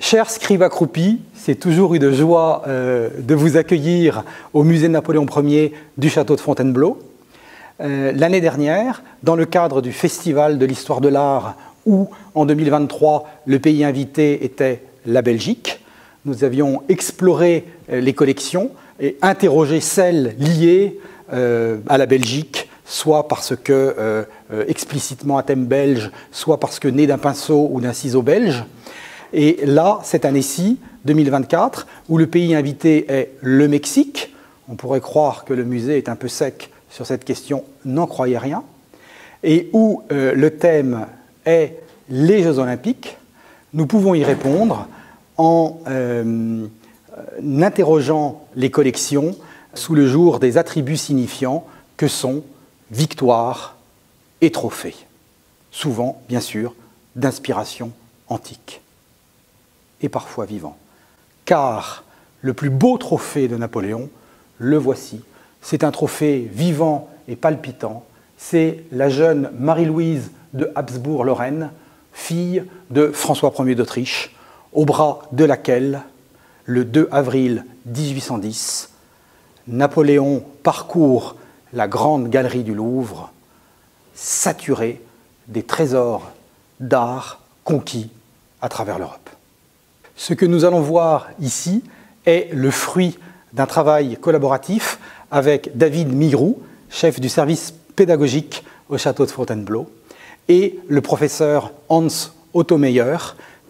Chers scribes accroupis, c'est toujours une joie de vous accueillir au musée de Napoléon Ier du château de Fontainebleau. L'année dernière, dans le cadre du Festival de l'Histoire de l'Art, où en 2023 le pays invité était la Belgique, nous avions exploré les collections et interrogé celles liées à la Belgique, soit parce que explicitement à thème belge, soit parce que né d'un pinceau ou d'un ciseau belge. Et là, cette année-ci, 2024, où le pays invité est le Mexique, on pourrait croire que le musée est un peu sec sur cette question, n'en croyez rien, et où le thème est les Jeux Olympiques, nous pouvons y répondre en interrogeant les collections sous le jour des attributs signifiants que sont victoire et trophée, souvent, bien sûr, d'inspiration antique et parfois vivant. Car le plus beau trophée de Napoléon, le voici. C'est un trophée vivant et palpitant. C'est la jeune Marie-Louise de Habsbourg-Lorraine, fille de François Ier d'Autriche, au bras de laquelle, le 2 avril 1810, Napoléon parcourt la grande galerie du Louvre, saturée des trésors d'art conquis à travers l'Europe. Ce que nous allons voir ici est le fruit d'un travail collaboratif avec David Miroux, chef du service pédagogique au château de Fontainebleau, et le professeur Hans Otto Meyer,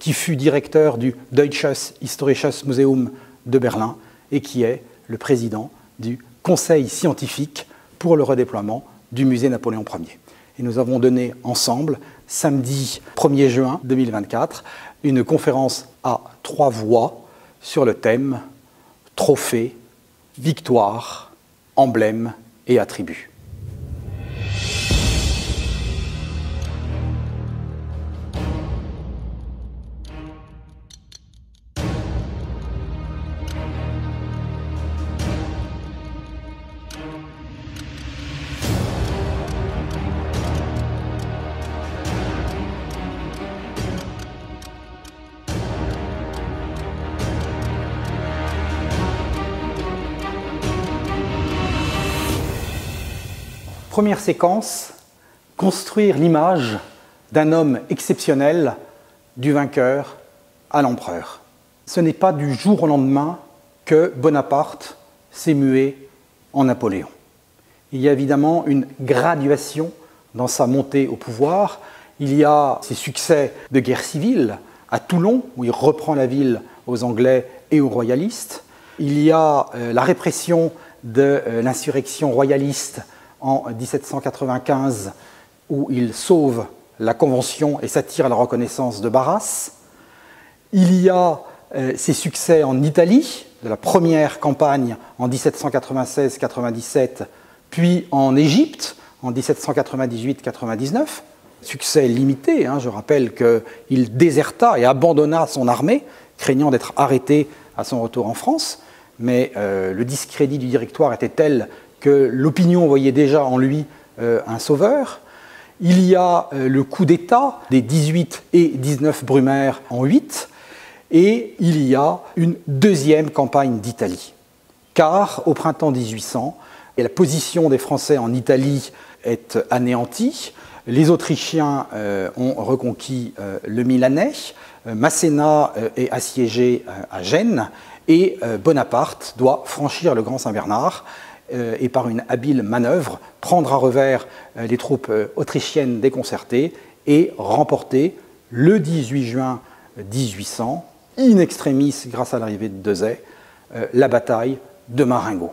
qui fut directeur du Deutsches Historisches Museum de Berlin et qui est le président du conseil scientifique pour le redéploiement du musée Napoléon Ier. Et nous avons donné ensemble, samedi 1er juin 2024, une conférence à 3 voix sur le thème « Trophée, victoire, emblème et attribut ». Première séquence, construire l'image d'un homme exceptionnel, du vainqueur à l'empereur. Ce n'est pas du jour au lendemain que Bonaparte s'est mué en Napoléon. Il y a évidemment une graduation dans sa montée au pouvoir. Il y a ses succès de guerre civile à Toulon, où il reprend la ville aux Anglais et aux royalistes. Il y a la répression de l'insurrection royaliste en 1795, où il sauve la Convention et s'attire à la reconnaissance de Barras. Il y a ses succès en Italie, de la première campagne en 1796-97, puis en Égypte en 1798-99. Succès limité, je rappelle qu'il déserta et abandonna son armée, craignant d'être arrêté à son retour en France, mais le discrédit du directoire était tel que l'opinion voyait déjà en lui un sauveur. Il y a le coup d'État des 18 et 19 Brumaire en 8, et il y a une deuxième campagne d'Italie. Car au printemps 1800, la position des Français en Italie est anéantie, les Autrichiens ont reconquis le Milanais, Masséna est assiégé à Gênes, et Bonaparte doit franchir le Grand Saint-Bernard, et par une habile manœuvre, prendre à revers les troupes autrichiennes déconcertées et remporter le 18 juin 1800, in extremis grâce à l'arrivée de Desaix, la bataille de Marengo.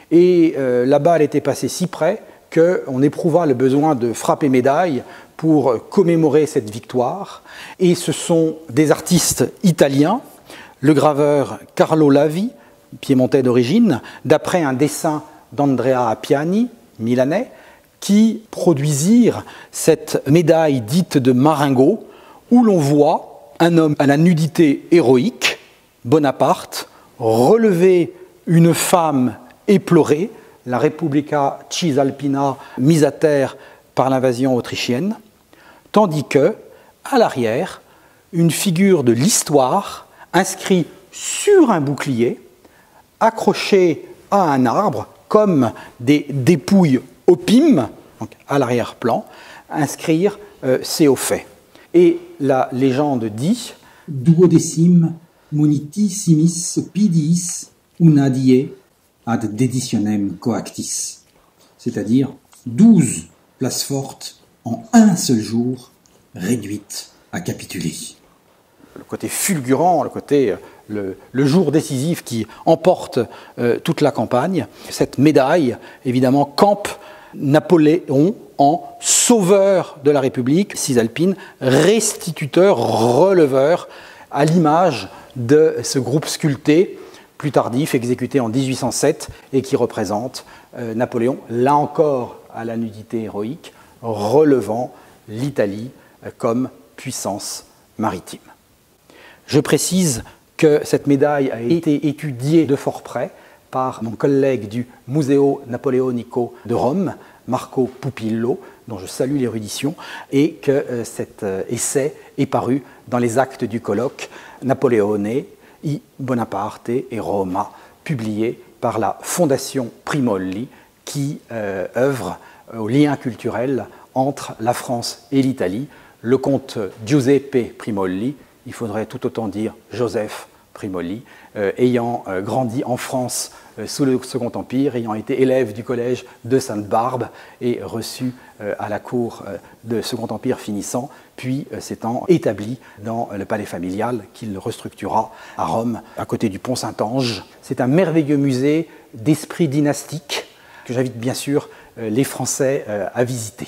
Et la balle était passée si près qu'on éprouva le besoin de frapper médaille pour commémorer cette victoire. Et ce sont des artistes italiens, le graveur Carlo Lavi, piémontais d'origine, d'après un dessin d'Andrea Appiani, milanais, qui produisirent cette médaille dite de Marengo, où l'on voit un homme à la nudité héroïque, Bonaparte, relever une femme éplorée, la Repubblica Cisalpina mise à terre par l'invasion autrichienne, tandis que, à l'arrière, une figure de l'histoire inscrits sur un bouclier, accrochés à un arbre, comme des dépouilles opimes, donc à l'arrière-plan, inscrire ces hauts faits. Et la légende dit « Duodecim munitissimis pidiis una die ad deditionem coactis », c'est-à-dire 12 places fortes en un seul jour, réduites à capituler. Le côté fulgurant, le côté le jour décisif qui emporte toute la campagne. Cette médaille, évidemment, campe Napoléon en sauveur de la République cisalpine, restituteur, releveur, à l'image de ce groupe sculpté, plus tardif, exécuté en 1807, et qui représente Napoléon, là encore à la nudité héroïque, relevant l'Italie comme puissance maritime. Je précise que cette médaille a été étudiée de fort près par mon collègue du Museo Napoleonico de Rome, Marco Pupillo, dont je salue l'érudition, et que cet essai est paru dans les actes du colloque Napoleone I Bonaparte et Roma, publié par la Fondation Primolli, qui œuvre au lien culturel entre la France et l'Italie. Le comte Giuseppe Primolli, il faudrait tout autant dire Joseph Primolli, ayant grandi en France sous le Second Empire, ayant été élève du collège de Sainte-Barbe et reçu à la cour de Second Empire finissant, puis s'étant établi dans le palais familial qu'il restructura à Rome, à côté du pont Saint-Ange. C'est un merveilleux musée d'esprit dynastique que j'invite bien sûr les Français à visiter.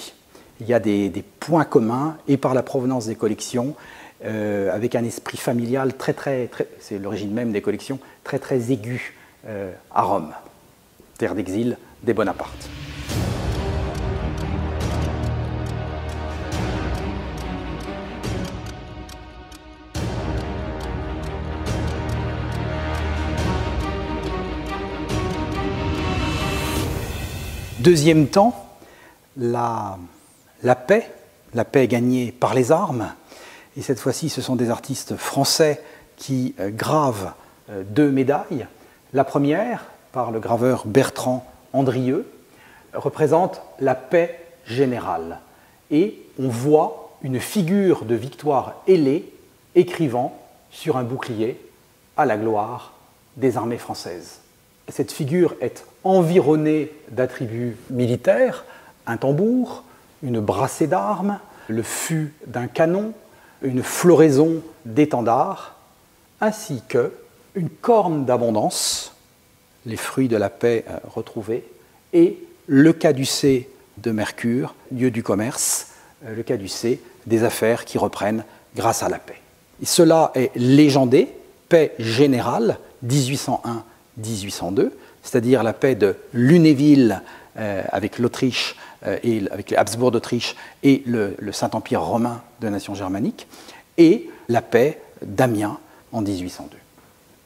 Il y a des points communs et par la provenance des collections, avec un esprit familial très, c'est l'origine même des collections, très aigu à Rome, terre d'exil des Bonaparte. Deuxième temps, la paix gagnée par les armes. Et cette fois-ci, ce sont des artistes français qui gravent deux médailles. La première, par le graveur Bertrand Andrieux, représente la paix générale. Et on voit une figure de Victoire ailée écrivant sur un bouclier à la gloire des armées françaises. Cette figure est environnée d'attributs militaires, un tambour, une brassée d'armes, le fût d'un canon, une floraison d'étendards, ainsi qu'une corne d'abondance, les fruits de la paix retrouvés, et le caducée de Mercure, dieu du commerce, le caducée des affaires qui reprennent grâce à la paix. Et cela est légendé, paix générale, 1801-1802, c'est-à-dire la paix de Lunéville avec l'Autriche et avec les Habsbourg d'Autriche et le Saint-Empire romain de nation germanique, et la paix d'Amiens en 1802.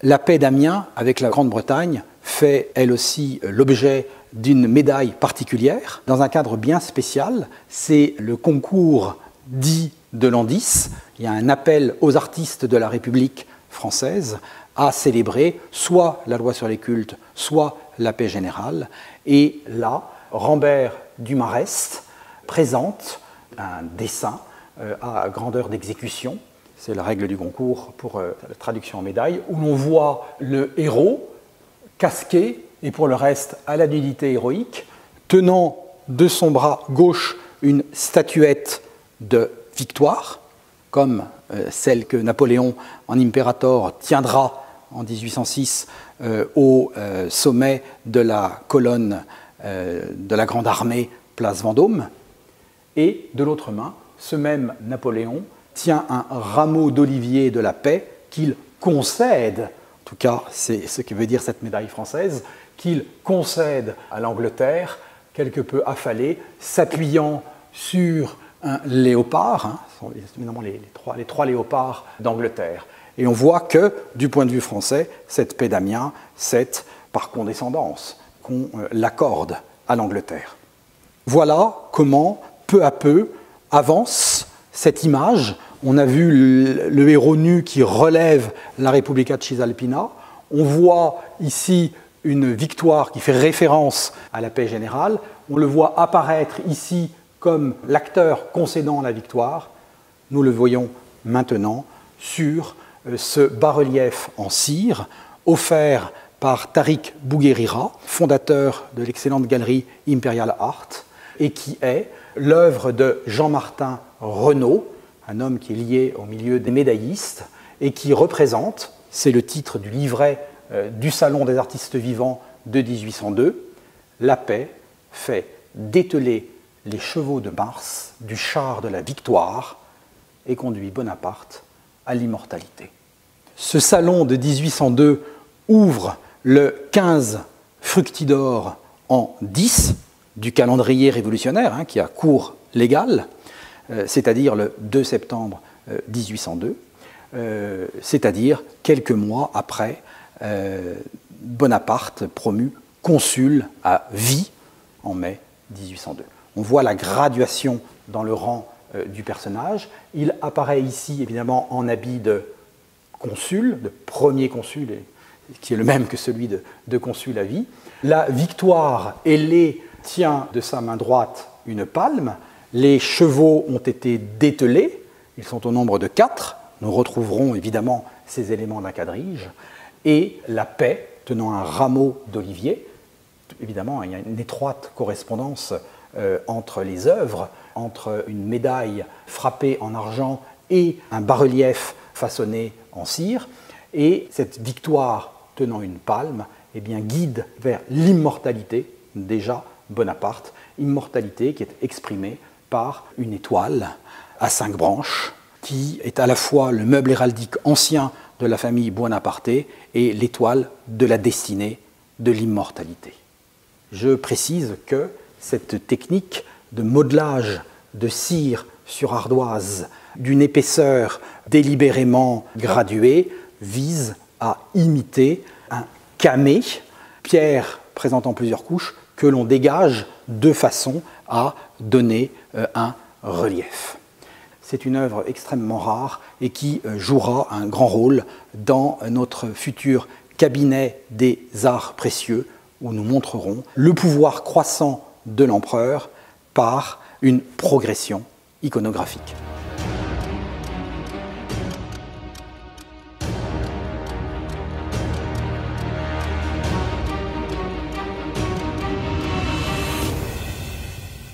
La paix d'Amiens avec la Grande-Bretagne fait elle aussi l'objet d'une médaille particulière, dans un cadre bien spécial. C'est le concours dit de l'an 10. Il y a un appel aux artistes de la République française à célébrer soit la loi sur les cultes, soit la paix générale. Et là, Rambert Dumarest présente un dessin à grandeur d'exécution, c'est la règle du concours pour la traduction en médaille, où l'on voit le héros casqué, et pour le reste à la nudité héroïque, tenant de son bras gauche une statuette de victoire, comme celle que Napoléon en Imperator tiendra en 1806 au sommet de la colonne de la Grande Armée, place Vendôme. Et de l'autre main, ce même Napoléon tient un rameau d'olivier de la paix qu'il concède, en tout cas c'est ce que veut dire cette médaille française, qu'il concède à l'Angleterre, quelque peu affalée, s'appuyant sur un léopard, ce sont évidemment les trois léopards d'Angleterre. Et on voit que, du point de vue français, cette paix d'Amiens, c'est par condescendance qu'on l'accorde à l'Angleterre. Voilà comment, peu à peu, avance cette image On a vu le héros nu qui relève la Repubblica Cisalpina. On voit ici une victoire qui fait référence à la paix générale. On le voit apparaître ici comme l'acteur concédant la victoire. Nous le voyons maintenant sur ce bas-relief en cire offert par Tariq Bouguerira, fondateur de l'excellente galerie Imperial Art, et qui est l'œuvre de Jean-Martin Renaud, un homme qui est lié au milieu des médaillistes, et qui représente, c'est le titre du livret du Salon des artistes vivants de 1802, la paix fait dételer les chevaux de Mars du char de la victoire et conduit Bonaparte à l'immortalité. Ce salon de 1802 ouvre le 15 Fructidor en 10 du calendrier révolutionnaire, qui a cours légal, c'est-à-dire le 2 septembre 1802, c'est-à-dire quelques mois après Bonaparte promu consul à vie en mai 1802. On voit la graduation dans le rang du personnage. Il apparaît ici évidemment en habit de consul, de premier consul, qui est le même que celui de consul à vie. La victoire ailée tient de sa main droite une palme. Les chevaux ont été dételés, ils sont au nombre de 4. Nous retrouverons évidemment ces éléments d'un quadrige. Et la paix, tenant un rameau d'olivier. Évidemment, il y a une étroite correspondance entre les œuvres, entre une médaille frappée en argent et un bas-relief façonné en cire. Et cette victoire tenant une palme guide vers l'immortalité, déjà Bonaparte, immortalité qui est exprimée par une étoile à 5 branches, qui est à la fois le meuble héraldique ancien de la famille Buonaparte et l'étoile de la destinée de l'immortalité. Je précise que cette technique de modelage de cire sur ardoise d'une épaisseur délibérément graduée vise à imiter un camé, pierre présentant plusieurs couches, que l'on dégage de façon à donner un relief. C'est une œuvre extrêmement rare et qui jouera un grand rôle dans notre futur cabinet des arts précieux, où nous montrerons le pouvoir croissant de l'empereur par une progression iconographique.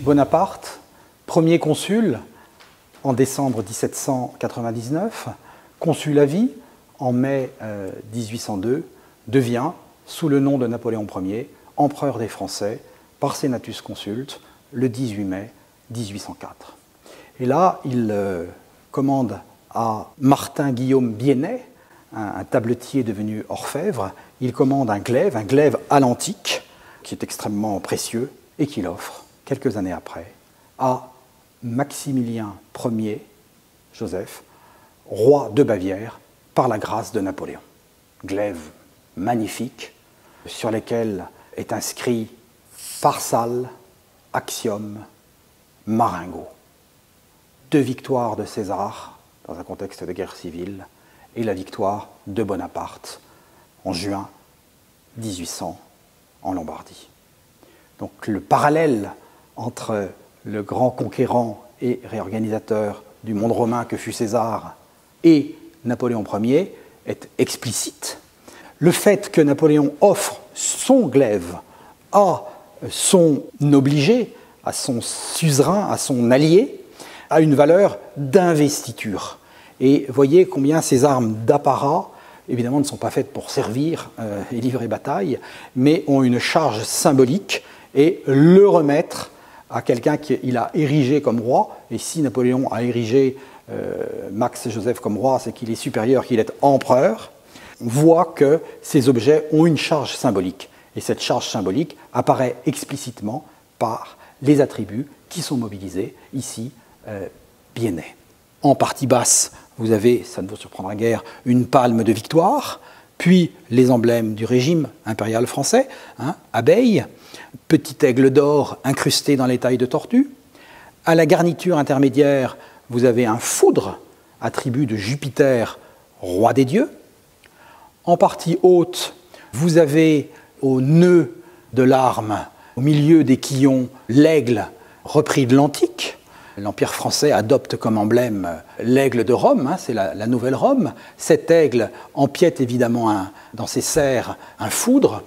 Bonaparte, premier consul en décembre 1799, consul à vie en mai 1802, devient, sous le nom de Napoléon Ier, empereur des Français par Senatus Consult le 18 mai 1804. Et là, il commande à Martin-Guillaume Biennet, un tabletier devenu orfèvre, il commande un glaive à l'antique, qui est extrêmement précieux, et qu'il offre, quelques années après, à Maximilien Ier, Joseph, roi de Bavière, par la grâce de Napoléon. Glaive magnifique, sur lesquels est inscrit Pharsale, Axiome, Marengo. 2 victoires de César dans un contexte de guerre civile et la victoire de Bonaparte en juin 1800 en Lombardie. Donc le parallèle entre le grand conquérant et réorganisateur du monde romain que fut César et Napoléon Ier est explicite. Le fait que Napoléon offre son glaive à son obligé, à son suzerain, à son allié, a une valeur d'investiture. Et voyez combien ces armes d'apparat, évidemment, ne sont pas faites pour servir et livrer bataille, mais ont une charge symbolique et le remettre à quelqu'un qu'il a érigé comme roi. Et si Napoléon a érigé Max Joseph comme roi, c'est qu'il est supérieur, qu'il est empereur. On voit que ces objets ont une charge symbolique. Et cette charge symbolique apparaît explicitement par les attributs qui sont mobilisés, ici, Biennet. En partie basse, vous avez, ça ne vous surprendra guère, une palme de victoire, puis les emblèmes du régime impérial français, abeille, petit aigle d'or incrusté dans l'étaille de tortue. À la garniture intermédiaire, vous avez un foudre attribut de Jupiter, roi des dieux. En partie haute, vous avez au nœud de l'arme, au milieu des quillons, l'aigle repris de l'Antique. L'Empire français adopte comme emblème l'aigle de Rome, c'est la nouvelle Rome. Cet aigle empiète évidemment dans ses serres un foudre,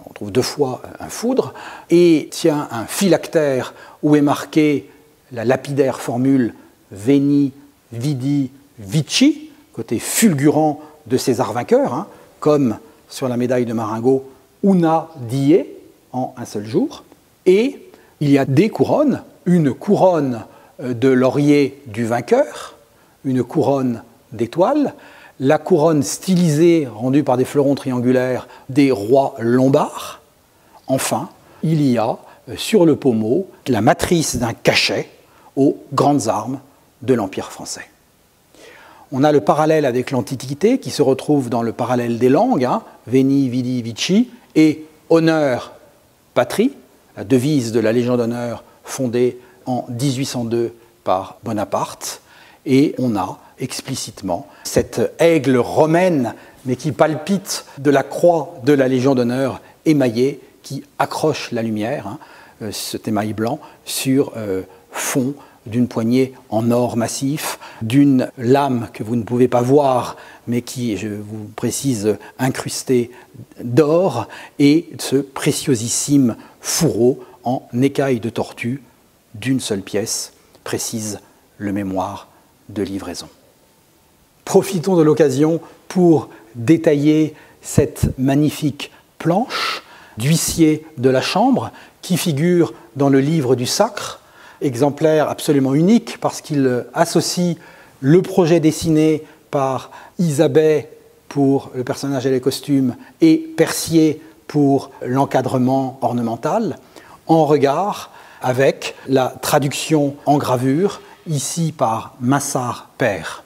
on trouve 2 fois un foudre, et tient un phylactère où est marquée la lapidaire formule Veni, Vidi, Vici, côté fulgurant de César vainqueur, comme sur la médaille de Marengo, Una die, en un seul jour. Et il y a des couronnes, une couronne de laurier du vainqueur, une couronne d'étoiles, la couronne stylisée rendue par des fleurons triangulaires des rois lombards. Enfin, il y a sur le pommeau la matrice d'un cachet aux grandes armes de l'Empire français. On a le parallèle avec l'Antiquité qui se retrouve dans le parallèle des langues, Veni, Vidi, Vici, et honneur, patrie, la devise de la Légion d'honneur fondée en 1802 par Bonaparte, et on a explicitement cette aigle romaine, mais qui palpite de la croix de la Légion d'honneur émaillée, qui accroche la lumière, cet émail blanc, sur fond d'une poignée en or massif, d'une lame que vous ne pouvez pas voir, mais qui, je vous précise, incrustée d'or, et ce préciosissime fourreau en écaille de tortue d'une seule pièce, précise le mémoire de livraison. Profitons de l'occasion pour détailler cette magnifique planche d'huissier de la Chambre qui figure dans le livre du Sacre, exemplaire absolument unique parce qu'il associe le projet dessiné par Isabey pour le personnage et les costumes et Percier pour l'encadrement ornemental, en regard avec la traduction en gravure, ici par Massard père.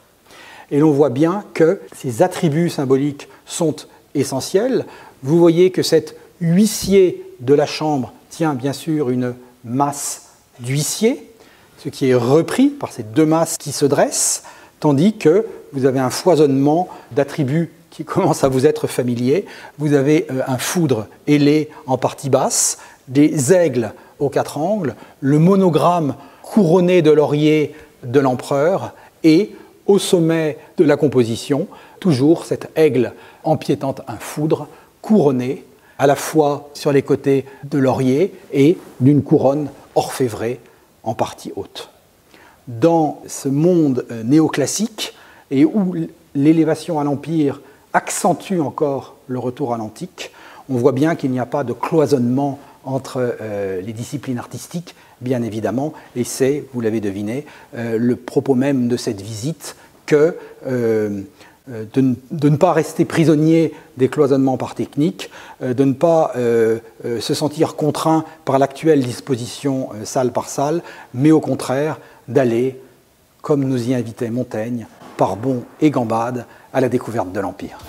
Et l'on voit bien que ces attributs symboliques sont essentiels. Vous voyez que cet huissier de la Chambre tient bien sûr une masse d'huissier, ce qui est repris par ces 2 masses qui se dressent, tandis que vous avez un foisonnement d'attributs qui commence à vous être familier. Vous avez un foudre ailé en partie basse, des aigles aux 4 angles, le monogramme couronné de laurier de l'empereur et au sommet de la composition, toujours cet aigle empiétant un foudre couronné à la fois sur les côtés de laurier et d'une couronne orfévrée en partie haute. Dans ce monde néoclassique et où l'élévation à l'Empire accentue encore le retour à l'antique, on voit bien qu'il n'y a pas de cloisonnement entre les disciplines artistiques, bien évidemment, et c'est, vous l'avez deviné, le propos même de cette visite que de ne pas rester prisonnier des cloisonnements par technique, de ne pas se sentir contraint par l'actuelle disposition salle par salle, mais au contraire d'aller, comme nous y invitait Montaigne, par bond et gambade, à la découverte de l'Empire.